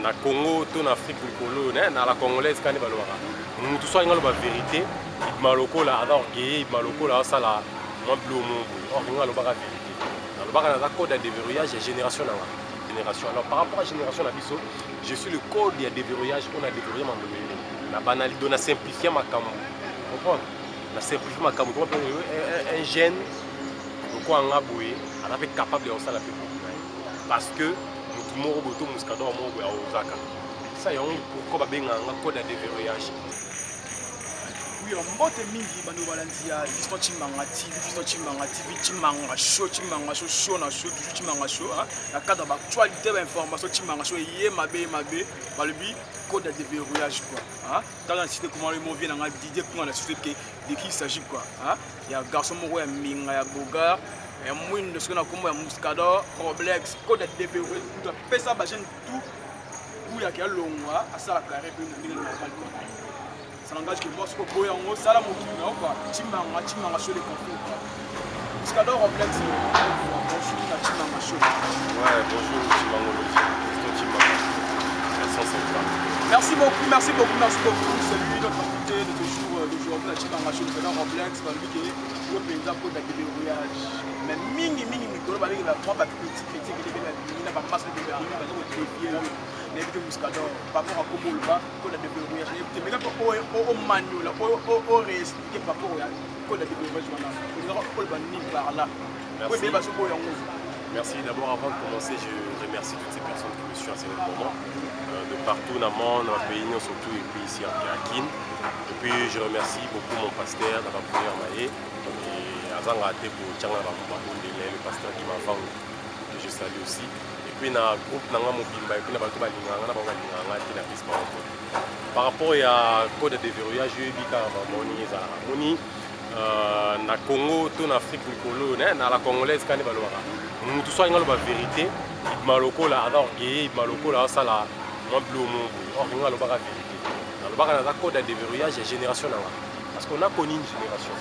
na Congo to na Afrique likolo na la congolaise quand balobaka mutu so ngalo ba vérité maloko la ada orgueil maloko la sala moi bleu mongo or ngalo ba vérité na lobaka na code de déverrouillage génération na génération. Alors par rapport à génération na biso je suis le code de déverrouillage on a déverrouillé ma modèle na banalité na simplifier ma cam comprendre na simplifier ma cam un jeune quoi en aboué on a fait capable de ça la parce que moko boto muskado moko ya ozaka ça y on pourquoi ba benga nga code de déverrouillage. Oui, on monte mingi bano balanzia Fiston Chimanga TV Chimanga show na show toujours Chimanga show na cadre d'actualité d'information Chimanga show yé mabe balobi code de déverrouillage quoi dans la cité comment le mot vient na Didier comment la société de qui il s'agit quoi il y a garçon moko ya minga ya boga et moi de ce qu'on a comme Muscado Roblex code de déverrouillage tout fait ça ba jeune tout où il y a quel long à ça la carré puis na normal quoi. Ça n'engage que moi, ce que vous avez ça, la Chimanga sur les conflits. Muscado Roblex, bonjour, Chimanga show. Ouais, bonjour, Chimanga. Merci beaucoup. C'est lui notre invité de d'aujourd'hui, la Chimanga show. Muscado Roblex, le président pour la déverrouillage. Mais mingi, la trois critique, il n'a pas passé de déverrouillage. N'évitez Muscado, par rapport à comment le bas, pour la déverrouillage. Mais là, au manuel, au réexpliquer par rapport à quoi la déverrouillage. Merci. D'abord, avant de commencer, je remercie toutes ces personnes qui me suivent à ce moment, de partout dans le monde, dans le pays, surtout et puis ici à Kin. Et puis, je remercie beaucoup mon pasteur d'avoir pris en maillet. Et avant de le pasteur qui m'a fait, que je salue aussi. Et puis, dans le groupe, par rapport à code de déverrouillage, je dis na Congo, to na Afrique likolo na la congolaise quand balobaka mutu so ngalo ba vérité maloko la ada orgueil maloko la sala moi bleu mongo or ngalo ba vérité na lobaka na code de déverrouillage génération na parce qu'on a connu une génération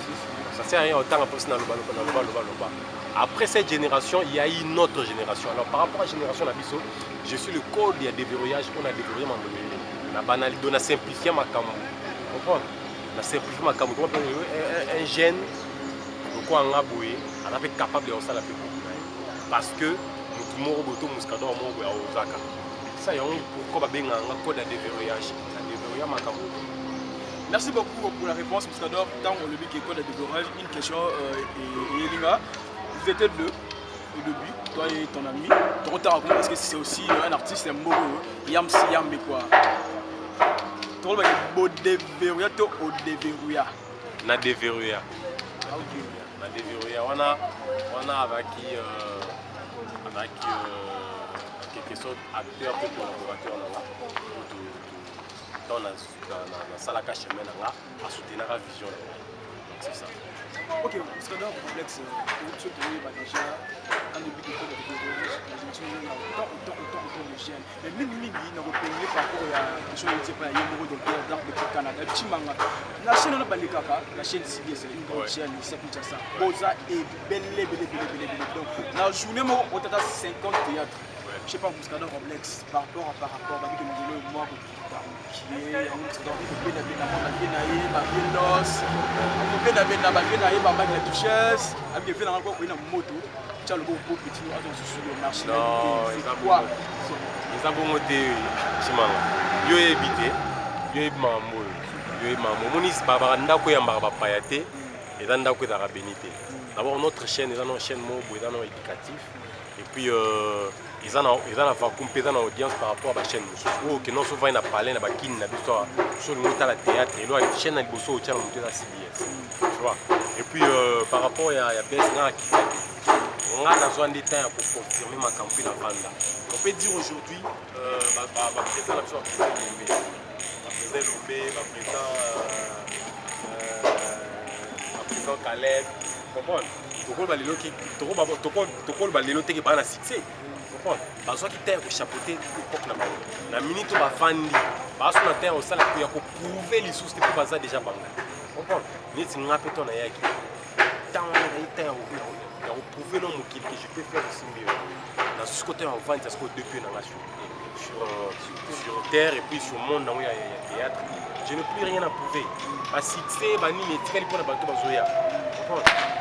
ça sert à rien autant après na loba après cette génération il y a une autre génération. Alors par rapport à la génération na biso je suis le code de déverrouillage on a déverrouillé ma modèle na banalité on a simplifié ma cam comprendre na simplifier ma cam un jeune quoi en aboué on a fait capable de ça la parce que mutu moko boto muskado moko ya ozaka ça y on pourquoi ba benga nga code de déverrouillage na déverrouiller ma cam. Merci beaucoup pour la réponse Muscado. Tant on le dit que code de déverrouillage une question et Elinga vous étiez deux au début toi et ton ami ton retard parce que c'est aussi un artiste un mot Yam quoi ton va beau déverrouiller to au déverrouiller na déverrouiller na déverrouiller on a avec quelque chose acteur et collaborateur dans la salle à chemin à soutenir la vision c'est ça. Ok, parce que dans le complexe, déjà un début de déverrouillage, autant de jeunes. Mais même dans le pays, par rapport à des choses qui ne sont pas dans le Canada, la chaîne on a la chaîne CBS, c'est une grande chaîne, c'est ça. Boza est belle. Donc, la journée, on a 50 théâtres. Je ne sais pas, Muscado Roblex, par rapport à moi, qui est en d'abord notre chaîne est une chaîne éducative et puis ils ont une audience par rapport à la chaîne qui non souvent ils parlé na bakine na biso sur le la théâtre et là la chaîne elle bosso au tient monter la CBS tu vois et puis par rapport à BS on a besoin de temps pour confirmer ma campagne à vendre. On peut dire aujourd'hui président la président Caleb comprendre tokol balelo teke ba na succès comprendre bazo ki terre chapeauter époque na bango na minute ba fandi baso na terre au sala ko ya ko prouver les sources que baza déjà bango comprendre ni tinga peto na yaki tant na terre ya ko prouver l'homme que je peux faire aussi mieux dans ce côté on vend parce que depuis sur terre et puis sur le monde il y a théâtre. Je n'ai plus rien à prouver. À succès, bani mais tika lipo na bato bazoya.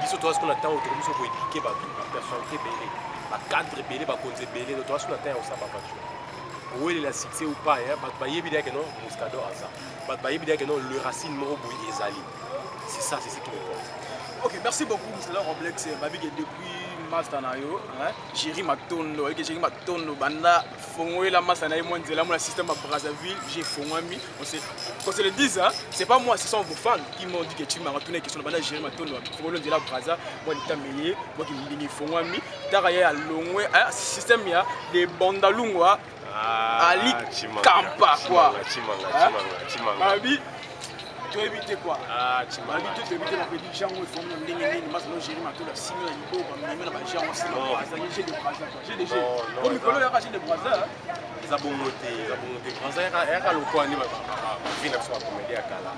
Biso to asko na temps autour biso ko éduquer bato, la personnalité belé, ba cadre belé, ba konze belé, to asko na temps au sa ba voiture. Oui, il a succès ou pas, hein, bato ba yebi dia que non Moscador asa. Bato ba yebi dia que non le racine moko boyi ezali. C'est ça, c'est ce qui me porte. Ok, merci beaucoup, M. Roblex. Babi depuis Master Nayo, Jéry Matondo, et Jéry Matondo, Banda, Fongoé la Master Nayo, moi, le système à Brazzaville, j'ai Fongoami. Quand c'est le 10, c'est pas moi, ce sont vos fans qui m'ont dit que tu m'as retourné question de Banda Jéry Matondo, Fongoé de la Brazza, moi, l'état meilleur, moi qui me dis Fongoami, Taraya à Longwe, système, il y a des Bandalungwa, Ali Kampa, quoi. Babi. Tu as évité quoi? Tu as évité la petite gens où ils font des gens, moi j'ai maté la signe à l'idée, comme les gens j'ai des brazas, j'ai des gens. Comme Nicolas il a racheté des brazas. Ça bon monter, brazas il y a le coin ni ba vient sur la comédie à Kala.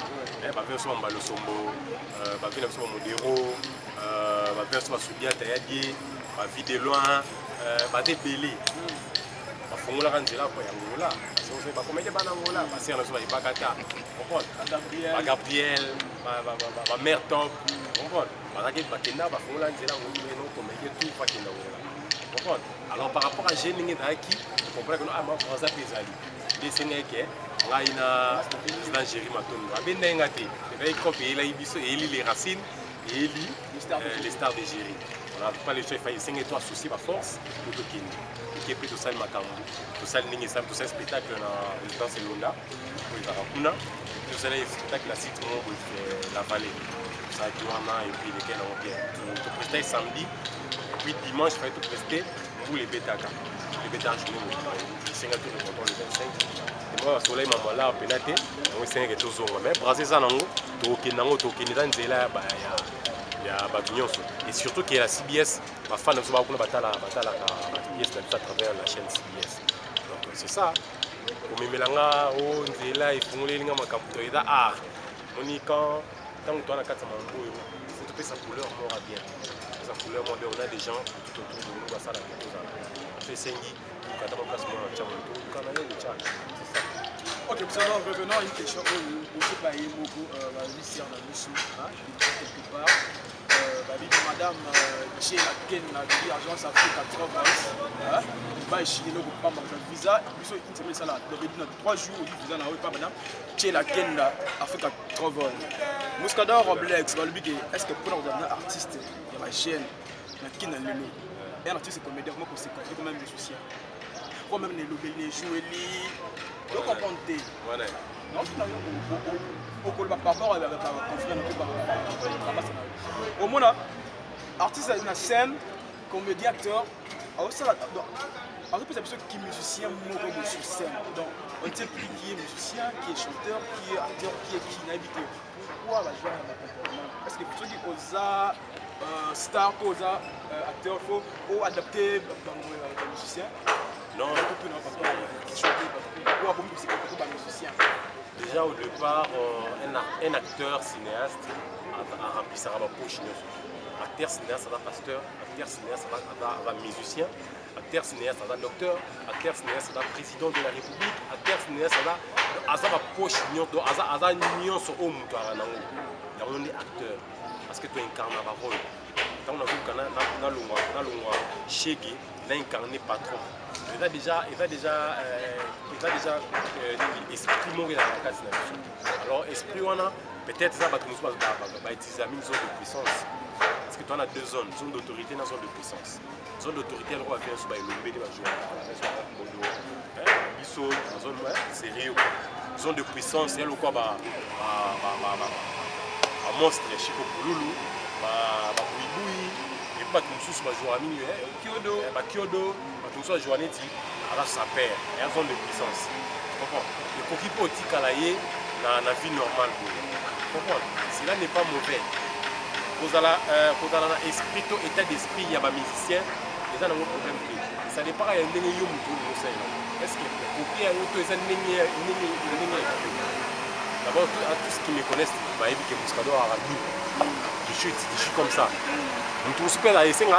Ba vient sur Mbalo Sombo, ba vient sur Modero, ba vient sur Soudia Tayadi, ba vie de loin, ba des belé. Ba fongola kanzela kwa yangola. C'est pas comme des Angola, parce qu'on a souvent Bakata, Gabriel, ma mère top, alors par rapport à Génie Daki, vous comprenez que nous avons un Pézali. Les Sénégalais, là il y a Jéry Matondo, les racines et les stars de Géry. On n'a pas les choses, il faut que souci ma force, le Tokini. Qui est tout ça le Makambu, tout ça le Ningisam, tout ça le spectacle dans la résidence Elonda, pour les Arapuna, tout ça le spectacle la cité la vallée, ça qui en a et puis lesquels on vient. Tout presté samedi, et puis dimanche, il faut tout prester pour les Bétaka. Les Bétaka jouent le 5 à tout le contrôle le 25. Et moi, le soleil m'a malade à pénaté, on est 5 et tout ça. Mais brasser ça, et surtout qu'il y a la CBS, ma fan de ce bataille CBS à travers la chaîne CBS. Donc c'est ça. Comme Melanga, on est là, ils font les lignes à ma art. On y quand on a 4 mango, il faut que sa couleur mort bien. Sa couleur mort bien, on a des gens tout autour de nous, ça la chose. C'est Sengi, quand on place mon Tchamoto, quand on a des chats. C'est ça. Ok, nous allons revenir à une question où on ne sait pas beaucoup la vie dans le sous, quelque part. Madame Tché Laken a dit agence Afrique à 3 mois. Il va échiner le pas manger visa. Il faut une semaine ça là. Donc il y a 3 jours où il visa n'a pas madame Tché Laken Afrique à 3 vols. Moscador Roblex, est-ce que pour nous amener artiste, il y a ma chaîne, qui n'a le lot. Et un artiste comédien, comment c'est quand même des soucis. Quand même les lobbies, les jouets, les. Donc on compte. Non, par rapport à la conférence, au moins, artiste de la scène, comédien, acteur, en fait, c'est qui est musicien, moi sur scène. Donc, on sait plus qui est musicien, qui est chanteur, qui est acteur, qui est habité. Pourquoi la joie est-ce que plutôt dire aux star, aux acteurs, il faut adapter les musiciens? Non, déjà au départ, un acteur cinéaste a rempli sa poche. Acteur cinéaste, c'est un pasteur, acteur cinéaste, c'est un musicien, acteur cinéaste, c'est un docteur, acteur cinéaste, c'est un président de la République, acteur cinéaste, c'est un poche, c'est un union sur le monde. On est acteur parce que tu incarnes un rôle. Quand on a vu que Chégué, il a incarné patron. Il va déjà esprit mourir dans la case. Alors, esprit, on a peut-être ça va utiliser une zone de puissance. Parce que tu as 2 zones, zone d'autorité et zone de puissance. Zone d'autorité, elle va faire sur la zone sérieux. Zone de puissance, elle va monstre, Chico Pouloulou, et pas tout sous ma journée, Kyodo, tout ça Joannetti, alors ça perd, il y a une zone de puissance. Le coquille politique à la dans la vie normale. Cela n'est pas mauvais. Vous avez un esprit, état d'esprit, il y a des musiciens, il y a un problème. Ça n'est pas un nénéo est-ce que le copier un auto est un nénéo? D'abord, à tous ceux qui me connaissent, je sais que Moscador a je suis comme ça. Je suis là, c'est un peu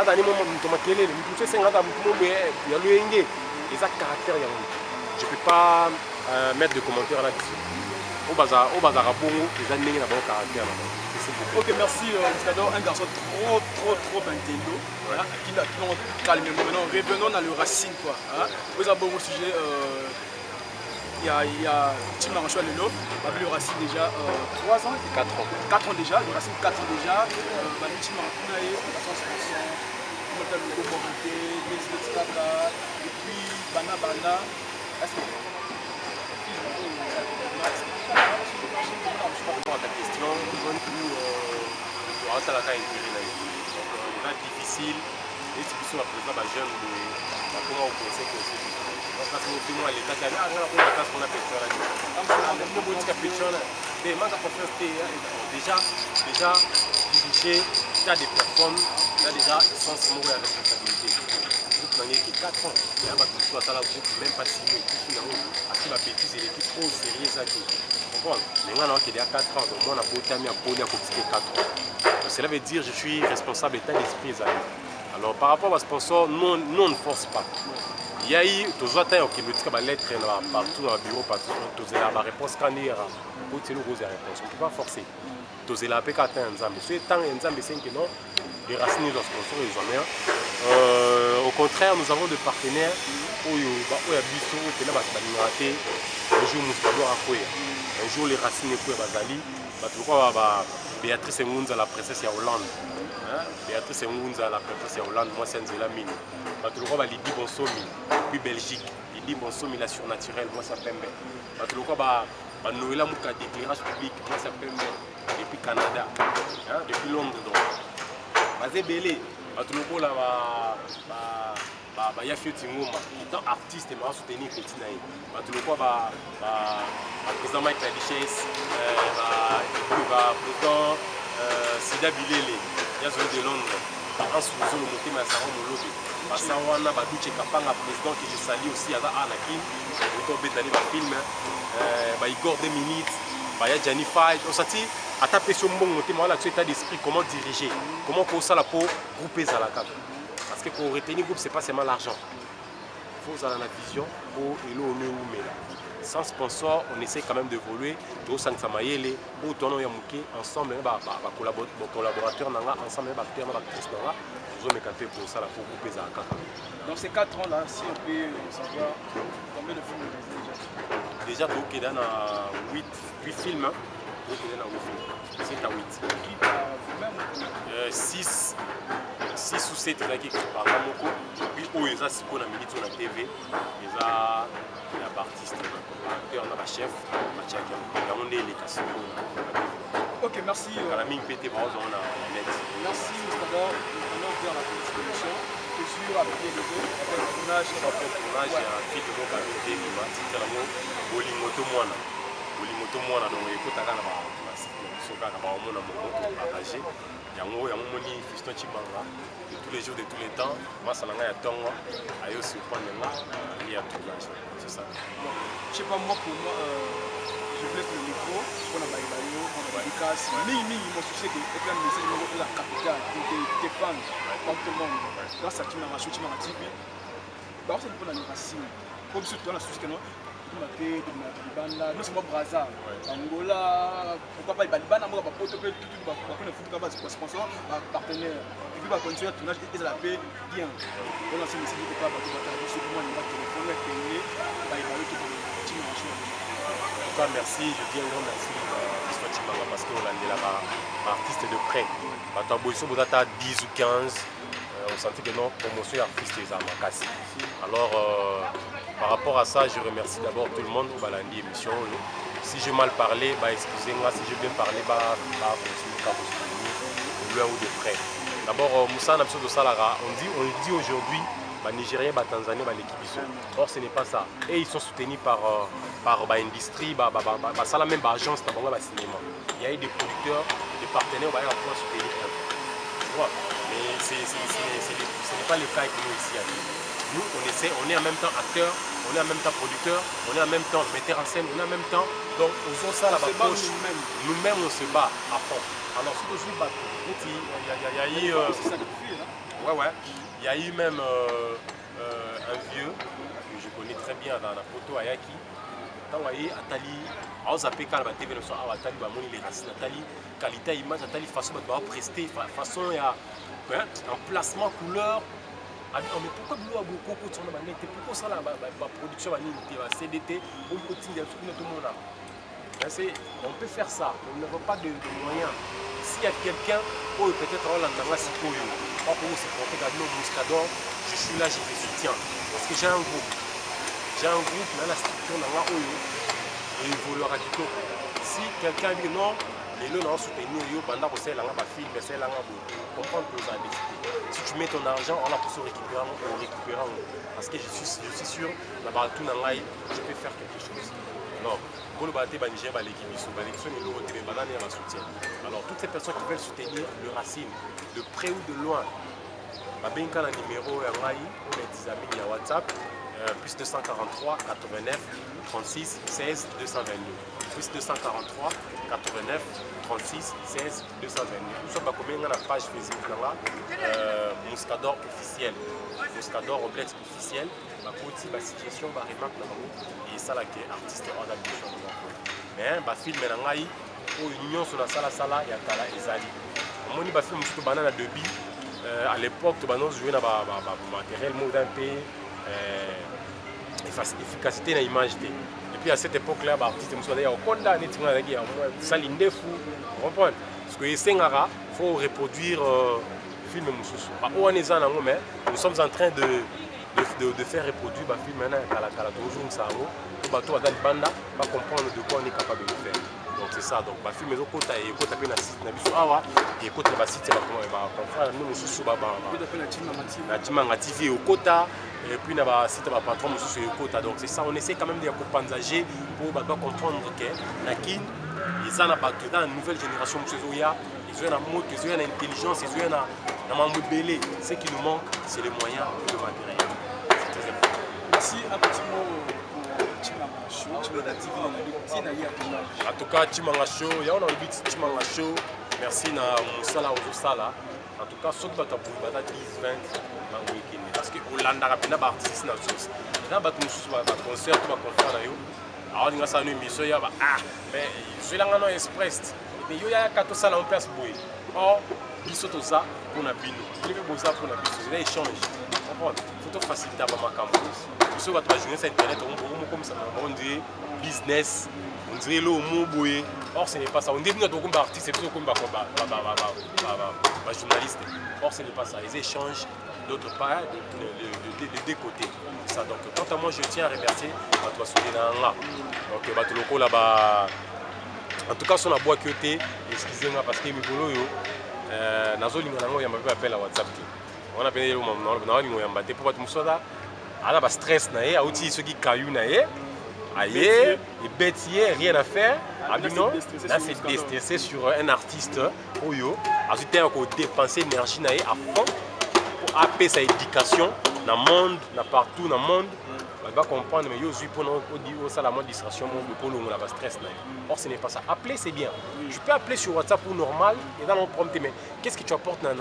je ne peux pas mettre de commentaires là-dessus. Au bazar, bongo, les années n'a pas caractère. Ok, merci Muscador, un garçon trop intello. Voilà, qui l'ont calmé. Maintenant, revenons dans le racine quoi. Vous avez un bon sujet. Il y a Tim Maranchou Lelo, le racine déjà 3 ans 4 ans. 4 ans déjà, le racine 4 ans déjà. Tim Maranchou Lelo, et puis Bana Bana. Est-ce que ta question, c'est difficile. Et si vous êtes présent, les jeunes, comment vous pensez que c'est parce que nous à l'état de la classe qu'on a déjà dirigé, il y a des personnes, il y a déjà sans ce mot de responsabilité. Vous manière que 4 ans, il y a un soit ça là, même pas 6 mois, parce que la bêtise est l'équipe trop sérieuse à dire. Les gens qui ont 4 ans, moi on a pas mis à Poli à 4 ans. Cela veut dire que je suis responsable d'état d'esprit. Alors par rapport à sponsor, nous on ne force pas. Il y a eu toujours un temps qui me dit que la lettre partout dans le bureau, partout, la réponse quand il y a une réponse, on ne peut pas forcer. Tous la PK Nzambe. C'est tant Nzambe c'est que non, les racines de sponsors ils ont rien. Au contraire, nous avons des partenaires où il y a biso qui là raté. Un jour Muscador a quoi. Un jour les racines quoi bazali. Pourquoi Béatrice Ngunza la princesse ya Hollande. Béatrice Ngunza la princesse ya Hollande, moi c'est Nzela Mine. Pourquoi Lydie Bonsomi, puis Belgique. Lydie Bonsomi la surnaturelle, moi ça Pembe. Pourquoi Noëlla Mouka d'éclairage public, moi ça Pembe. Depuis Canada, depuis Londres donc. Basé Belé, Batuloko là, il y a Fioti Ngoma, étant artiste et m'a soutenu petit naïf. Batuloko président Mike Tadichès, président Sida Bilele, il y a celui de Londres, en sous le moté Massaro Molobe. Bassawana Badouche Kapanga, président que je salue aussi à Anakin, président Betani va film, Igor 2 minutes. Il y a Gianni Fight, on s'attire à taper sur mon côté, état d'esprit, comment diriger, comment pour ça la peau grouper à la carte. Parce que pour retenir groupe, c'est pas seulement l'argent. Il faut avoir la vision pour éloigner où mais là. Sans sponsor, on essaie quand même d'évoluer. Au sein de Samayele, au tournoi Yamouké, ensemble, collaborateurs, ensemble, acteurs, actrices, nous avons fait pour ça la peau grouper à la carte. Dans ces 4 ans là, si on peut savoir combien de films vous avez déjà tu es dans 8 films. C'est à 8. 6 ou 7 qui par Ramoko. Puis où ils ont ce qu'on a mis sur la TV. Ils ont artiste, acteur, chef, ok, merci. Merci Muscador. On a ouvert la contribution. Toujours avec les deux, avec le tournage. Il y a un film de mon communauté qui m'a dit que Bolimoto Moana. Bolimoto Moana, donc écoute, il y a un partagé. Il y a un fiston Chibanga de tous les jours, de tous les temps. Moi, ça n'a rien à Tongo. Il y a aussi le point de là. Il y a tout l'âge. C'est ça. Je sais pas, moi, pour moi, je laisse le micro. On a Baïbayo, on a Baïkas. Mais mon souci, c'est que la musique est la capitale. Tes fans, comme tout le monde. Grâce à Tim Maranchou, Tim Maranchou. Bah, c'est pour la racine. Comme si tu as la souci que non. Nous sommes Brazza, Angola, pourquoi pas les Balibana, moi, pour tout le monde, sponsor, partenaire. Et puis, continuer à tourner et la paix bien. On a essayé de pas battre ce moment, il va téléphoner, payer, Tim Maranchou. En tout cas, merci, je dis un grand merci à Timanga parce qu'on a un artiste de près. Quand on a 10 ou 15, on sentit que non, promotion artiste est à Makassi. Alors, par rapport à ça, je remercie d'abord tout le monde au Balandi émission. Si j'ai mal parlé, excusez-moi. Si j'ai bien parlé, loin ou de près. D'abord, Moussa Napso Salara, on dit aujourd'hui, Nigérien, Tanzanie, l'équipe. Or, ce n'est pas ça. Et ils sont soutenus par l'industrie, ça même agence, cinéma. Il y a eu des producteurs, des partenaires qui vont soutenir. Mais ce n'est pas le cas avec nous ici. Nous, on est en même temps acteurs on est en même temps producteur, on est en même temps metteur en scène, on est en même temps. Donc, aux ça la poche, nous-mêmes on se bat à fond. Alors, si tu suis battu, il y a eu. Ouais, il y a eu même un vieux que je connais très bien dans la photo Ayaki. Quand on a Atali, on s'appelle quand la TV, on a Atali, les racines, Atali, qualité image, Atali, façon de prester, façon il y a emplacement, couleur. Mais pourquoi nous avons beaucoup de choses? Pourquoi ça la production va CDT, on continue tout le monde. On peut faire ça, mais on n'a pas de moyens. S'il y a quelqu'un, peut-être on l'a si je suis là, je les soutiens. Parce que j'ai un groupe. J'ai un groupe, dans la structure, et il vaut leur attitude. Si quelqu'un dit non, et nous on soutenir pendant que c'est là bas film c'est là comprendre que ça a décidé. Si tu mets ton argent on a pour se récupérer parce que je suis sûr là-bas tout dans live je peux faire quelque chose. Non, pour le bâtir Banigé l'équipe l'élection est l'eau mais banane et la soutien. Alors toutes ces personnes qui veulent soutenir le Racine de près ou de loin, bah bien quand le numéro est on a des amis à WhatsApp plus 243 89 36 16 222 plus 243 89 36 16 222. Nous sommes à la page Facebook là, Mouscador officiel, Mouscador Oblex officiel. Ma petite situation va remarquer et ça là qui est artiste en addition. Mais bah film là où union sur la sala il y a Tala Ezali. On dit bah film surtout banane de bi. À l'époque tu nous jouer dans matériel mode un peu efficacité dans l'image. Et puis à cette époque-là, l'artiste me dit au Konda, ça l'indé fou, vous comprenez? Parce que il faut reproduire le film. Nous sommes en train de faire reproduire le film maintenant. Pour comprendre de quoi on est capable de faire. Donc c'est ça. Donc le film est au côté et au côté de site et côté de site la TV au côté et puis na site ba patron mususu au côté. Donc c'est ça, on essaie quand même de compenser pour comprendre que nakin ils ont dans la nouvelle génération ils ont la mode, ils ont l'intelligence, ils ont la mambélé. Ce qui nous manque c'est les moyens et le matériel. C'est très important. Merci un petit mot. En tout cas, Timanga Show, il y a un but Timanga Show. Merci na Moussala Ozosala. En tout cas, ceux qui battent 10, 20 dans le week-end. Parce que Hollanda a bien artiste dans le sens. Dans le concert, tu vas confondre. Alors, on a ça une émission, il y a mais je l'ai en express. Mais il y a 4 salles en place pour eux. Or, ils sont tous ça pour la bino. Ils veulent ça pour la bino. C'est l'échange. Il faut faciliter à ma campagne. Si vous avez sur internet, comme ça, on dit business, on dit le mot boué. Or, ce n'est pas ça. On dit que nous sommes artistes, c'est plutôt comme journaliste. Or, ce n'est pas ça. Les échanges, d'autre part, des deux côtés. Ça. Donc, quant à moi, je tiens à remercier votre soutien là. Donc, tout le coup là-bas. En tout cas, sur la boîte que tu excusez-moi parce que Mibolo, Nazo Lingango, il y a un appel à WhatsApp. On a appelé le moment, on a dit pour votre moussada. Alors, le stress, il y a aussi ceux qui caillou, et bêtier, rien à faire. Là, c'est déstressé sur un artiste. Ensuite, il faut dépenser l'énergie à fond pour appeler sa éducation dans le monde, partout dans le monde. On va comprendre, mais il pour nous ça la mode distraction, pour nous la stress. Or, ce n'est pas ça. Appeler, c'est bien. Je peux appeler sur WhatsApp ou normal et dans mon prompt, mais qu'est-ce que tu apportes dans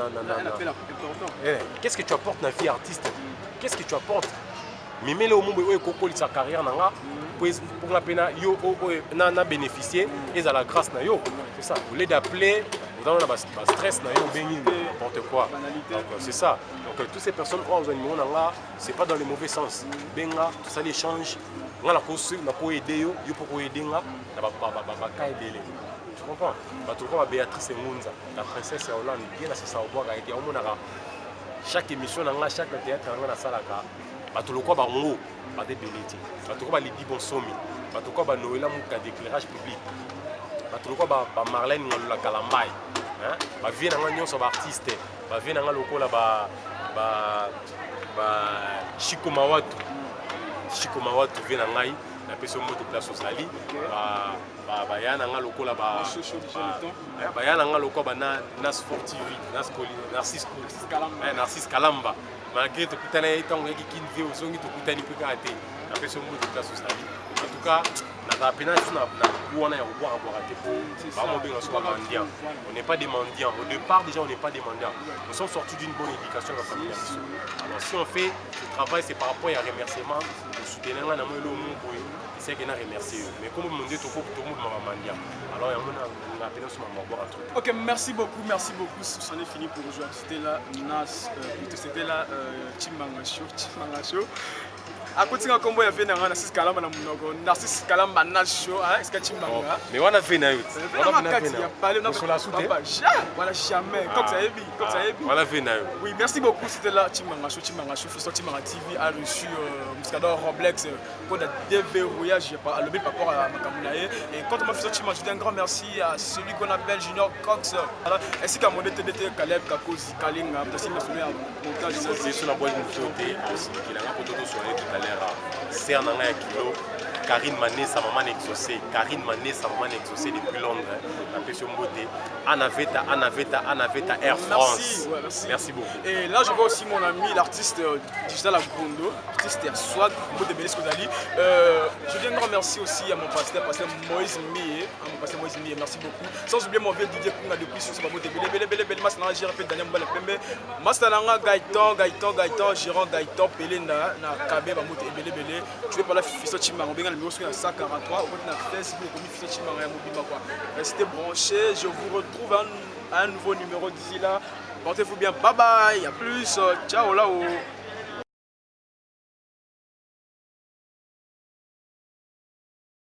qu'est-ce que tu apportes dans la vie artiste? Qu'est-ce que tu apportes? Mais le monde où sa carrière pour la peine na bénéficier et à la grâce na yo. C'est ça. Au lieu d'appeler, vous avez un stress na yo n'importe quoi. Donc c'est ça. Donc toutes ces personnes c'est pas dans le mauvais sens. Benga tout ça l'échange. On a la cause na ko aider yo pour aider nga na ba aider. Tu comprends? Ba to ko Béatrice Ngunza, la princesse ya Hollande, bien là c'est ça au bois ga été au monara. Chaque émission na chaque théâtre na salaka. Batuloko bango bate beleti batuloko ba Lidi Bonsomi batuloko ba Noëlla Mouka d'éclairage public batuloko ba Marlène Ngalola Kalambay hein ba vie na nganyo so ba artiste ba vie na ngalokola ba Chico Mawatu vie na ngai na peso moto place osali ba yana ngalokola ba yana ngalokola ba Nas Sportive Narcisse Kalamba malgré tout le temps, il y a qui vient au son, il y a napesi mbote place osali en tout cas na pena na wana ya koboire te po bamobenga so bamandiant. On n'est pas des mendiants. Au départ déjà on n'est pas des mendiants. Nous sommes sortis d'une bonne éducation dans la famille. Alors si on fait ce travail, c'est par rapport à un remerciement, de soutenir là, c'est qu'on a remercié. Mais comme on dit, tout le monde m'a mendiant. Alors on a appelé sur ma boire un truc. Ok, merci beaucoup. C'en est fini pour aujourd'hui. C'était là Nas, c'était là Chimanga Show. À côté de combo, il y avait Narcissus Kalamba na munoko, Narcissus Kalamba na show, est-ce que Chimanga? Mais on a fait na yut. On a parlé sur la soute. Voilà jamais. Comme ça est bien. On a fait na yut. Oui, merci beaucoup. C'était là Chimanga Show, Fiston Chimanga TV a reçu Muscador Roblex pour le déverrouillage par le par rapport à Makamunaye. Et quand on m'a fait Chimanga, je dis un grand merci à celui qu'on appelle Junior Cox, ainsi qu'à mon DTDT Caleb Kakosi Kalinga, parce qu'il m'a soumis à montage. C'est sur la boîte de sauté aussi, qui a un peu de soigner tout à l'heure. C'est un kilo. Karine Mané, sa maman exaucée. Karine Mané, sa maman exaucée depuis Londres. La pression beauté. Anaveta Air France. Merci beaucoup. Et là, je vois aussi mon ami, l'artiste Digital Agundo, l'artiste Swag, Mbo de Belis Kozali. Je viens de remercier aussi à mon pasteur Moïse Mie. Merci beaucoup. Sans oublier mon vieux Didier Kunga depuis sur Mbo de Bele. Mastananga, j'ai répété Daniel Mbale Pembe. Mastananga, Gaëtan, Gérant Gaëtan, Pelenda, Kabe, Mbo de Bele. Je vais parler de Fiston Chimanga. Numéro 143, au côté de Facebook, restez branchés, je vous retrouve à un nouveau numéro d'ici là. Portez-vous bien, bye bye, à plus, ciao là-haut.